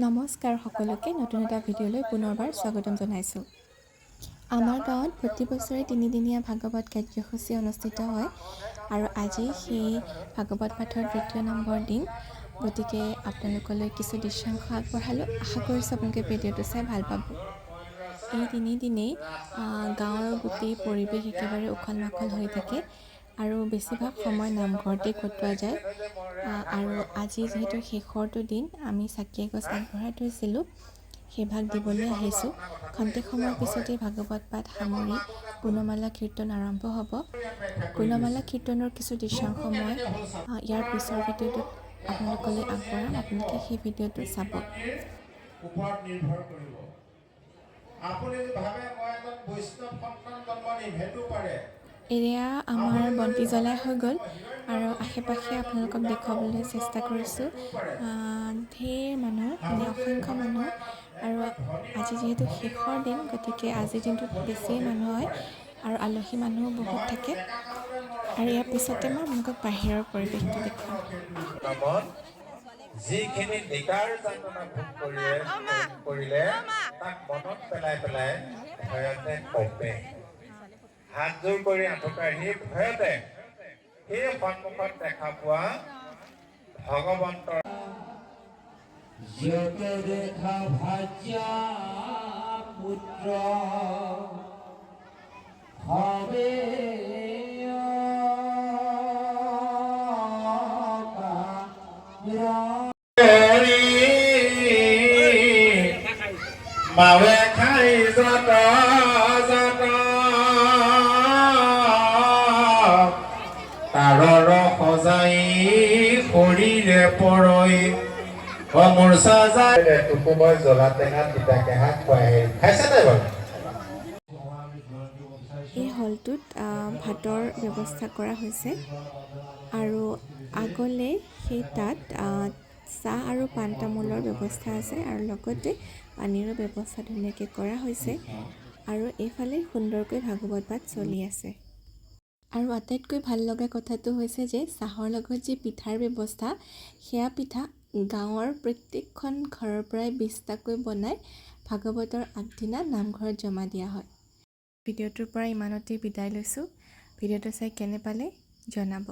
নমস্কাৰ সকলোকে নতুন এটা ভিডিঅ'লৈ পুনৰবাৰ স্বাগতম জনাইছোঁ। আমাৰ গাঁৱত প্ৰতি বছৰে তিনিদিনীয়া ভাগৱত কাৰ্যসূচী অনুষ্ঠিত হয় আৰু আজি সেই ভাগৱত পাঠৰ ২য় নম্বৰ দিন। গতিকে আপোনালোকলৈ কিছু দৃশ্যাংশ আগবঢ়ালোঁ। আশা কৰিছোঁ আপোনালোকে ভিডিঅ'টো চাই ভাল পাব। এই তিনিদিনেই গাঁৱৰ গোটেই পৰিৱেশ একেবাৰে উখল মাখল হৈ থাকে আৰু বেছিভাগ সময় নামঘৰতে কটোৱা যায়। আৰু আজি যিহেতু শেষৰটো দিন, আমি চাকি এগছ আগবঢ়াই থৈছিলোঁ, সেইভাগ দিবলৈ আহিছোঁ। খন্তেক সময়ৰ পিছতেই ভাগৱত পাঠ সামৰি গুণমালা কীৰ্তন আৰম্ভ হ'ব। গুণমালা কীৰ্তনৰ কিছু দৃশ্যাংশ মই ইয়াৰ পিছৰ ভিডিঅ'টোত আপোনালোকলৈ আগবঢ়াম। আপোনালোকে সেই ভিডিঅ'টো চাব। এয়া আমাৰ বন্তি জ্বলাই হৈ গ'ল আৰু আশে পাশে আপোনালোকক দেখুৱাবলৈ চেষ্টা কৰিছোঁ। ঢেৰ মানুহ, মানে অসংখ্য মানুহ, আৰু আজি যিহেতু শেষৰ দিন, গতিকে আজিৰ দিনটোত বেছিয়ে মানুহ হয় আৰু আলহী মানুহো বহুত থাকে। আৰু ইয়াৰ পিছতে মই আপোনালোকক বাহিৰৰ পৰিৱেশটো দেখুৱাম। যিখিনি নিকাৰ যাতনা ভোগ কৰিলে তাক মনত পেলাই ভয়তে কপে। হাতযোৰ কৰি আঁঠুকাঢ়ি ভয়তে সেই সন্মুখত দেখা পোৱা ভগৱন্তৰ দেখা ভাজ্যা পুত্ৰ হবে মাৱে খাই যত তাৰৰ সজাই শৰীৰে পৰৈ মূৰ্ছা যায় টুকুময় জ্বলা টেঙা তিতা কেহা খুৱাই খাইছে নাই বাৰু? এই হলটোত ভাতৰ ব্যৱস্থা কৰা হৈছে আৰু আগলৈ সেই তাত চাহ আৰু পাণ তামোলৰ ব্যৱস্থা আছে আৰু লগতে পানীৰো ব্যৱস্থা ধুনীয়াকৈ কৰা হৈছে। আৰু এইফালে সুন্দৰকৈ ভাগৱত পাঠ চলি আছে। আৰু আটাইতকৈ ভাল লগা কথাটো হৈছে যে চাহৰ লগত যি পিঠাৰ ব্যৱস্থা, সেয়া পিঠা গাঁৱৰ প্ৰত্যেকখন ঘৰৰ পৰাই ২০টাকৈ বনাই ভাগৱতৰ আগদিনা নামঘৰত জমা দিয়া হয়। ভিডিঅ'টোৰ পৰা ইমানতেই বিদায় লৈছোঁ। ভিডিঅ'টো চাই কেনে পালে জনাব।